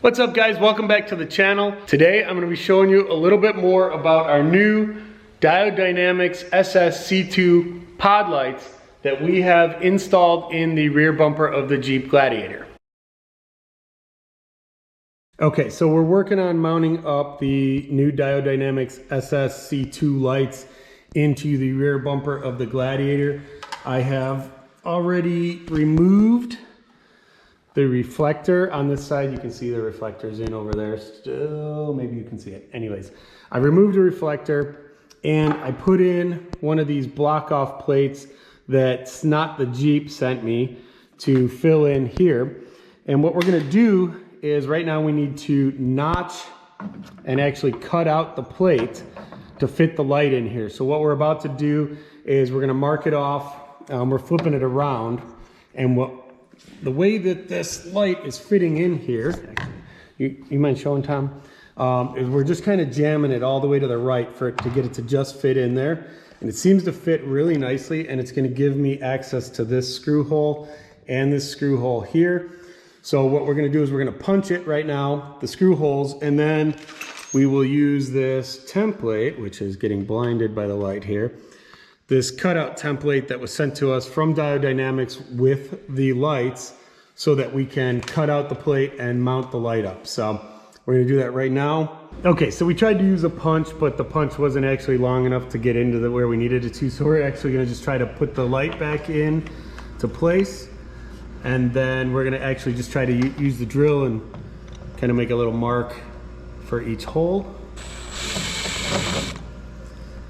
What's up guys, welcome back to the channel. Today I'm going to be showing you a little bit more about our new Diode Dynamics SSC2 pod lights that we have installed in the rear bumper of the Jeep Gladiator. Okay, so we're working on mounting up the new Diode Dynamics SSC2 lights into the rear bumper of the Gladiator. I have already removed the reflector on this side. You can see the reflectors in over there still, maybe you can see it. Anyways, I removed the reflector and I put in one of these block off plates that Not the Jeep sent me to fill in here. And what we're gonna do is right now we need to notch and actually cut out the plate to fit the light in here. So what we're about to do is we're gonna mark it off. We're flipping it around, and the way that this light is fitting in here, you mind showing, Tom? Is we're just kind of jamming it all the way to the right for it to get it to just fit in there. And it seems to fit really nicely, and it's going to give me access to this screw hole and this screw hole here. So what we're going to do is we're going to punch it right now, the screw holes, and then we will use this template, which is getting blinded by the light here. This cutout template that was sent to us from Diode Dynamics with the lights so that we can cut out the plate and mount the light up. So we're gonna do that right now. Okay, so we tried to use a punch, but the punch wasn't actually long enough to get into where we needed it to. So we're actually gonna just try to put the light back in to place. And then we're gonna actually just try to use the drill and kind of make a little mark for each hole.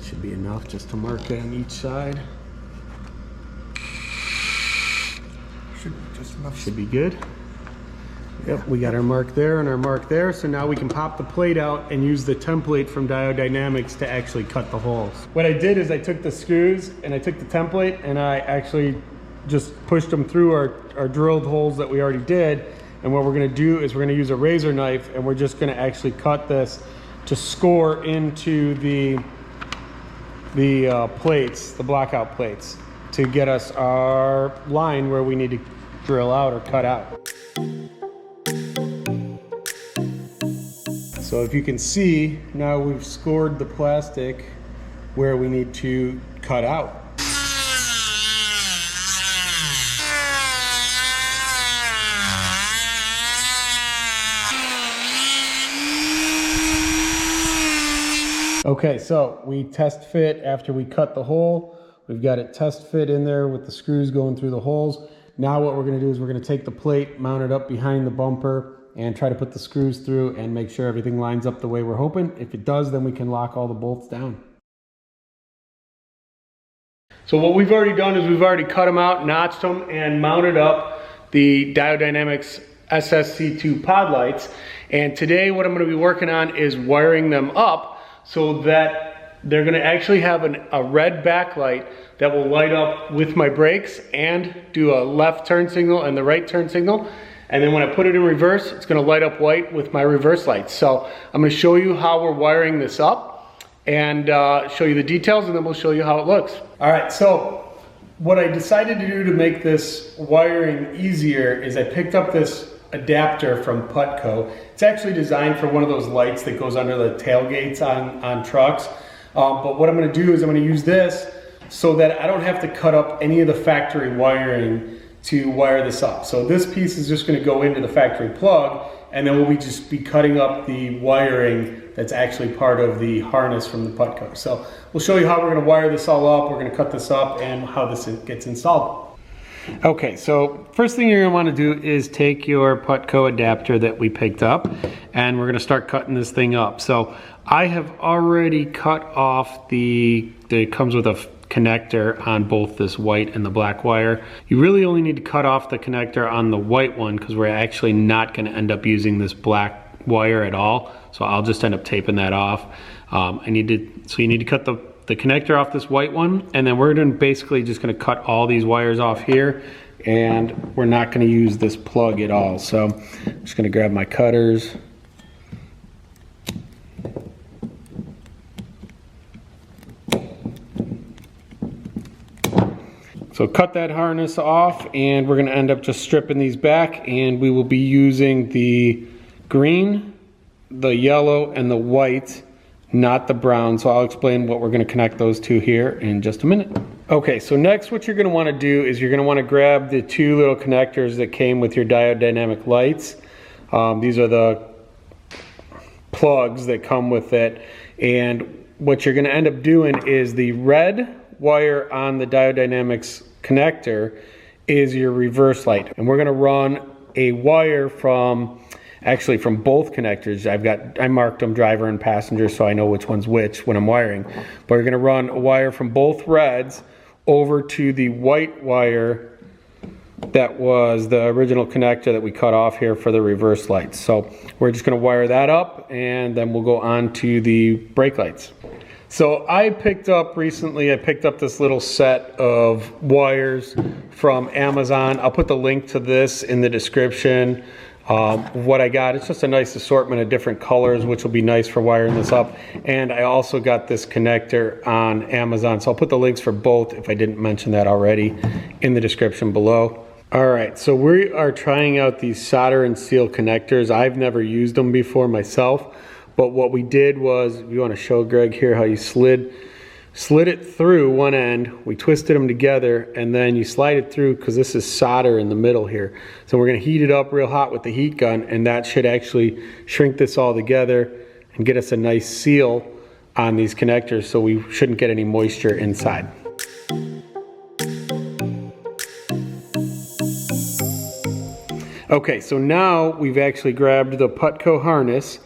Should be enough just to mark it on each side. Should be good. Yep, we got our mark there and our mark there. So now we can pop the plate out and use the template from Diode Dynamics to actually cut the holes. What I did is I took the screws and I took the template and I actually just pushed them through our drilled holes that we already did. And what we're gonna do is we're gonna use a razor knife and we're just gonna actually cut this to score into the plates, the blockout plates, to get us our line where we need to drill out or cut out. So if you can see, now we've scored the plastic where we need to cut out. Okay, so we test fit after we cut the hole. We've got it test fit in there with the screws going through the holes. Now what we're gonna do is we're gonna take the plate, mount it up behind the bumper, and try to put the screws through and make sure everything lines up the way we're hoping. If it does, then we can lock all the bolts down. So what we've already done is we've already cut them out, notched them, and mounted up the Diode Dynamics SSC2 pod lights. And today what I'm gonna be working on is wiring them up so that they're gonna actually have a red backlight that will light up with my brakes and do a left turn signal and the right turn signal. And then when I put it in reverse, it's gonna light up white with my reverse lights. So I'm gonna show you how we're wiring this up and show you the details, and then we'll show you how it looks. All right, so what I decided to do to make this wiring easier is I picked up this adapter from Putco. It's actually designed for one of those lights that goes under the tailgates on trucks. But what I'm gonna do is I'm gonna use this so that I don't have to cut up any of the factory wiring to wire this up. So this piece is just gonna go into the factory plug, and then we'll just be cutting up the wiring that's actually part of the harness from the Putco. So we'll show you how we're gonna wire this all up, we're gonna cut this up, and how this gets installed. Okay, so first thing you're gonna wanna do is take your Putco adapter that we picked up, and we're gonna start cutting this thing up. So I have already cut off it comes with a connector on both this white and the black wire. You really only need to cut off the connector on the white one because we're actually not gonna end up using this black wire at all. So I'll just end up taping that off. So you need to cut the connector off this white one, and then we're basically just gonna cut all these wires off here, and we're not gonna use this plug at all. So I'm just gonna grab my cutters. So cut that harness off, and we're gonna end up just stripping these back, and we will be using the green, the yellow, and the white, not the brown. So I'll explain what we're going to connect those to here in just a minute. Okay, so next what you're going to want to do is you're going to want to grab the two little connectors that came with your diode dynamic lights. These are the plugs that come with it, and what you're going to end up doing is the red wire on the diode dynamics connector is your reverse light, and we're going to run a wire from both connectors. I marked them driver and passenger so I know which one's which when I'm wiring, but we're going to run a wire from both reds over to the white wire that was the original connector that we cut off here for the reverse lights. So we're just going to wire that up, and then we'll go on to the brake lights. So I picked up this little set of wires from Amazon. I'll put the link to this in the description. What I got, it's just a nice assortment of different colors, which will be nice for wiring this up. And I also got this connector on Amazon, so I'll put the links for both, if I didn't mention that already, in the description below. All right, so we are trying out these solder and seal connectors. I've never used them before myself, but what we did was, you want to show Greg here how you slid it through one end, we twisted them together, and then you slide it through, because this is solder in the middle here. So we're going to heat it up real hot with the heat gun, and that should actually shrink this all together and get us a nice seal on these connectors, so we shouldn't get any moisture inside. Okay, so now we've actually grabbed the Putco harness.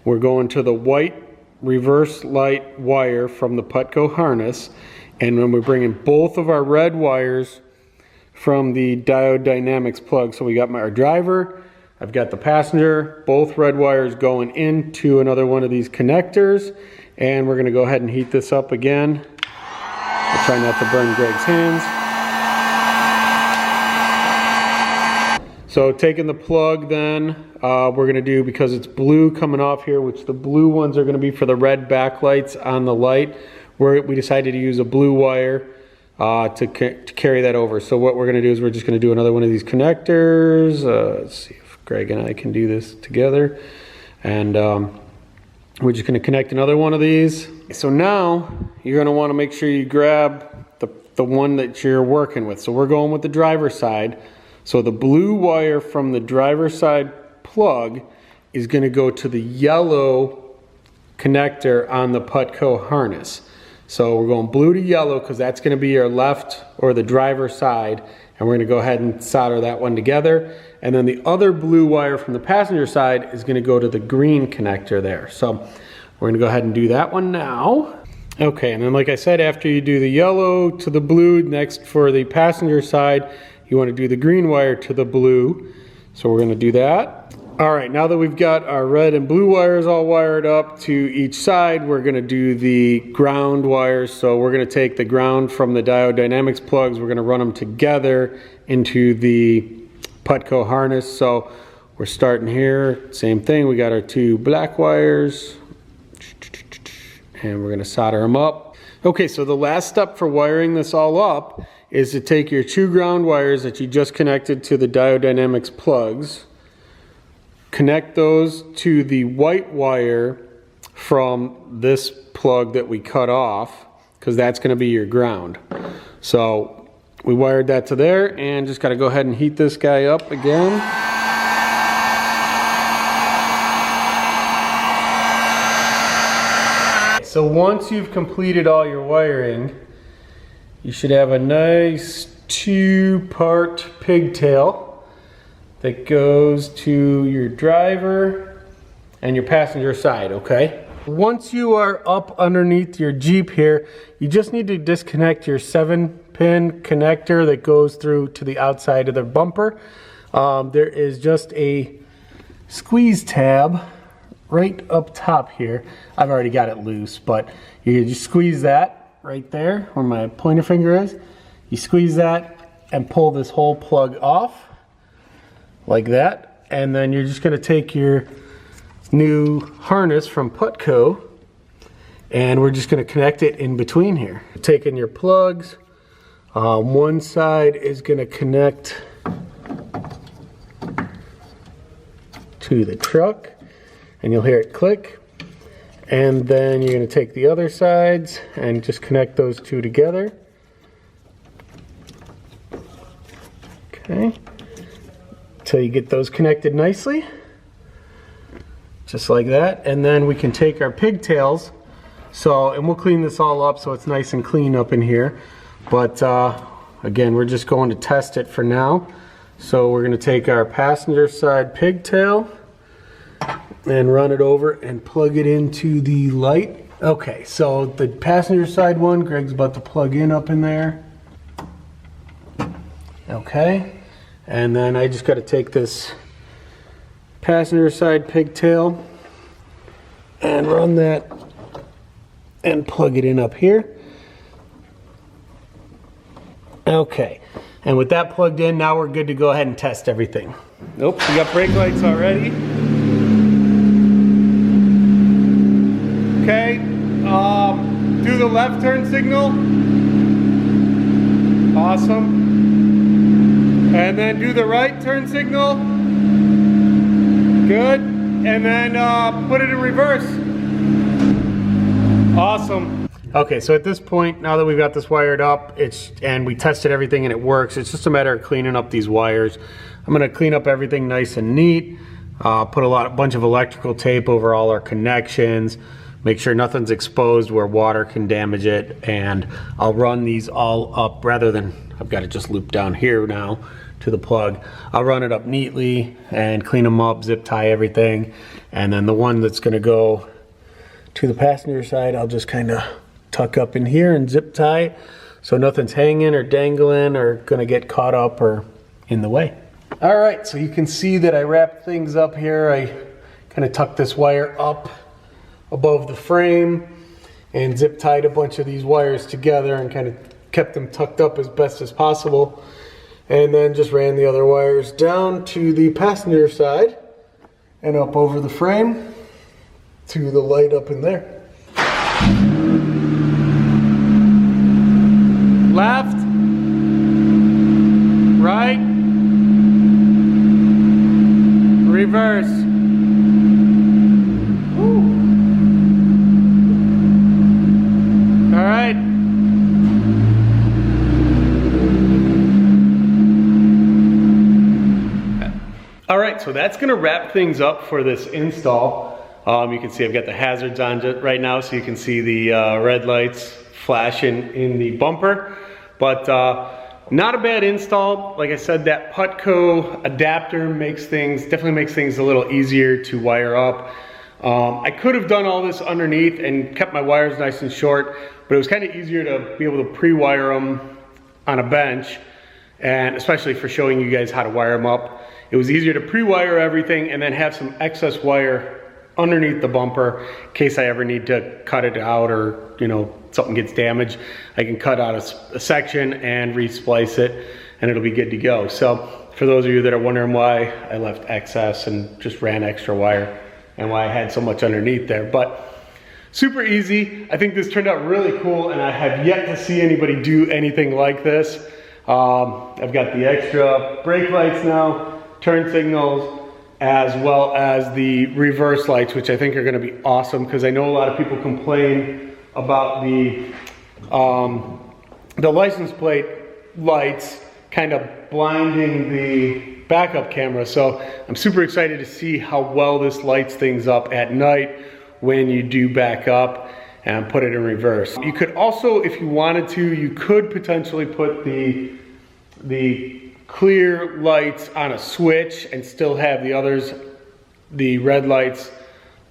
We're going to the white reverse light wire from the Putco harness, and then we're bringing both of our red wires from the diode dynamics plug. So we got our driver, I've got the passenger, both red wires going into another one of these connectors, and we're going to go ahead and heat this up again. I'll try not to burn Greg's hands. So taking the plug then, we're going to do, because it's blue coming off here, which the blue ones are going to be for the red backlights on the light, we decided to use a blue wire to carry that over. So what we're going to do is we're just going to do another one of these connectors. Let's see if Greg and I can do this together. And we're just going to connect another one of these. So now you're going to want to make sure you grab the one that you're working with. So we're going with the driver's side. So the blue wire from the driver's side plug is going to go to the yellow connector on the Putco harness. So we're going blue to yellow because that's going to be your left or the driver's side, and we're going to go ahead and solder that one together. And then the other blue wire from the passenger side is going to go to the green connector there. So we're going to go ahead and do that one now. Okay, and then like I said, after you do the yellow to the blue, next for the passenger side, you want to do the green wire to the blue. So we're going to do that. All right, now that we've got our red and blue wires all wired up to each side, we're going to do the ground wires. So we're going to take the ground from the diode dynamics plugs, we're going to run them together into the Putco harness. So we're starting here, same thing, we got our two black wires, and we're going to solder them up. Okay, so the last step for wiring this all up is to take your two ground wires that you just connected to the diode dynamics plugs, connect those to the white wire from this plug that we cut off, because that's going to be your ground. So we wired that to there, and just got to go ahead and heat this guy up again. So once you've completed all your wiring, you should have a nice two-part pigtail that goes to your driver and your passenger side, okay? Once you are up underneath your Jeep here, you just need to disconnect your 7-pin connector that goes through to the outside of the bumper. There is just a squeeze tab right up top here. I've already got it loose, but you just squeeze that right there where my pointer finger is. You squeeze that and pull this whole plug off like that, and then you're just going to take your new harness from Putco and we're just going to connect it in between here. Taking your plugs, one side is going to connect to the truck, and you'll hear it click. And then you're going to take the other sides and just connect those two together. Okay, till you get those connected nicely, just like that. And then we can take our pigtails, and we'll clean this all up so it's nice and clean up in here. But again, we're just going to test it for now. So we're going to take our passenger side pigtail and run it over and plug it into the light. Okay, so the passenger side one, Greg's about to plug in up in there. Okay, and then I just got to take this passenger side pigtail and run that and plug it in up here. Okay, and with that plugged in, now we're good to go ahead and test everything. Nope, we got brake lights already. Okay, do the left turn signal. Awesome. And then do the right turn signal. Good. And then put it in reverse. Awesome. Okay, so at this point, now that we've got this wired up, and we tested everything and it works, it's just a matter of cleaning up these wires. I'm gonna clean up everything nice and neat, put a bunch of electrical tape over all our connections, make sure nothing's exposed where water can damage it, and I'll run these all up rather than, I've got it just looped down here now to the plug. I'll run it up neatly and clean them up, zip tie everything, and then the one that's gonna go to the passenger side, I'll just kind of tuck up in here and zip tie so nothing's hanging or dangling or gonna get caught up or in the way. All right, so you can see that I wrapped things up here. I kind of tucked this wire up above the frame and zip tied a bunch of these wires together and kind of kept them tucked up as best as possible, and then just ran the other wires down to the passenger side and up over the frame to the light up in there. Left, right, reverse. Woo. All right. All right, so that's gonna wrap things up for this install. You can see I've got the hazards on right now, so you can see the red lights flashing in the bumper. But not a bad install. Like I said, that Putco adapter definitely makes things a little easier to wire up. I could have done all this underneath and kept my wires nice and short, but it was kind of easier to be able to pre-wire them on a bench, and especially for showing you guys how to wire them up. It was easier to pre-wire everything and then have some excess wire underneath the bumper in case I ever need to cut it out, or something gets damaged. I can cut out a section and re-splice it and it'll be good to go. So for those of you that are wondering why I left excess and just ran extra wire and why I had so much underneath there, but super easy. I think this turned out really cool, and I have yet to see anybody do anything like this. I've got the extra brake lights now, turn signals, as well as the reverse lights, which I think are gonna be awesome, because I know a lot of people complain about the license plate lights kind of blinding the backup camera. So I'm super excited to see how well this lights things up at night when you do back up and put it in reverse. You could also, if you wanted to, you could potentially put the clear lights on a switch and still have the others, the red lights,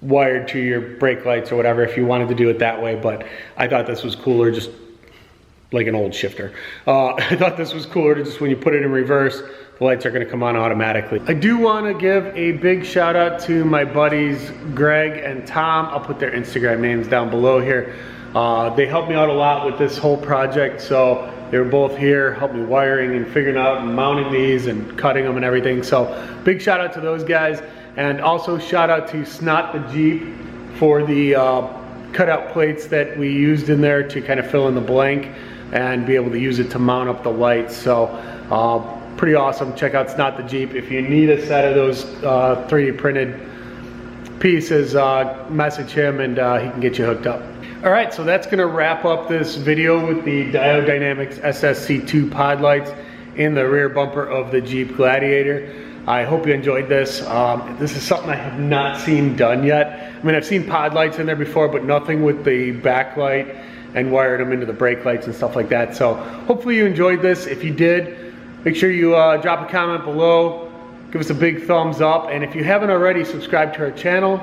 wired to your brake lights or whatever if you wanted to do it that way. But I thought this was cooler, just like an old shifter. I thought this was cooler to just, when you put it in reverse, the lights are gonna come on automatically. I do wanna give a big shout out to my buddies, Greg and Tom. I'll put their Instagram names down below here. They helped me out a lot with this whole project. So they were both here, helped me wiring and figuring out and mounting these and cutting them and everything. So big shout out to those guys. And also shout out to Snot the Jeep for the cutout plates that we used in there to kind of fill in the blank and be able to use it to mount up the lights. So pretty awesome. Check out Snot the Jeep if you need a set of those 3D printed pieces, message him and he can get you hooked up. All right, so that's gonna wrap up this video with the Diode Dynamics SSC2 pod lights in the rear bumper of the Jeep Gladiator. I hope you enjoyed this. This is something I have not seen done yet. I mean, I've seen pod lights in there before, but nothing with the backlight and wired them into the brake lights and stuff like that. So hopefully you enjoyed this. If you did, make sure you drop a comment below. Give us a big thumbs up, and if you haven't already, subscribe to our channel.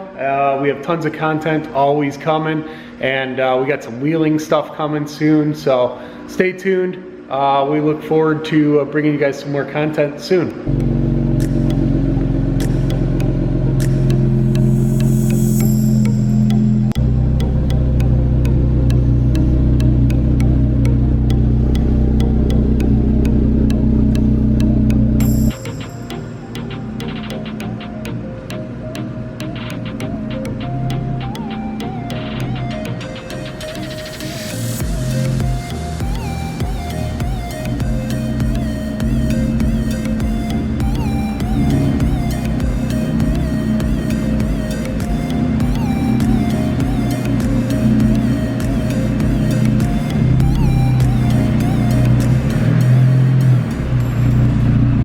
We have tons of content always coming, and we got some wheeling stuff coming soon, so stay tuned. We look forward to bringing you guys some more content soon.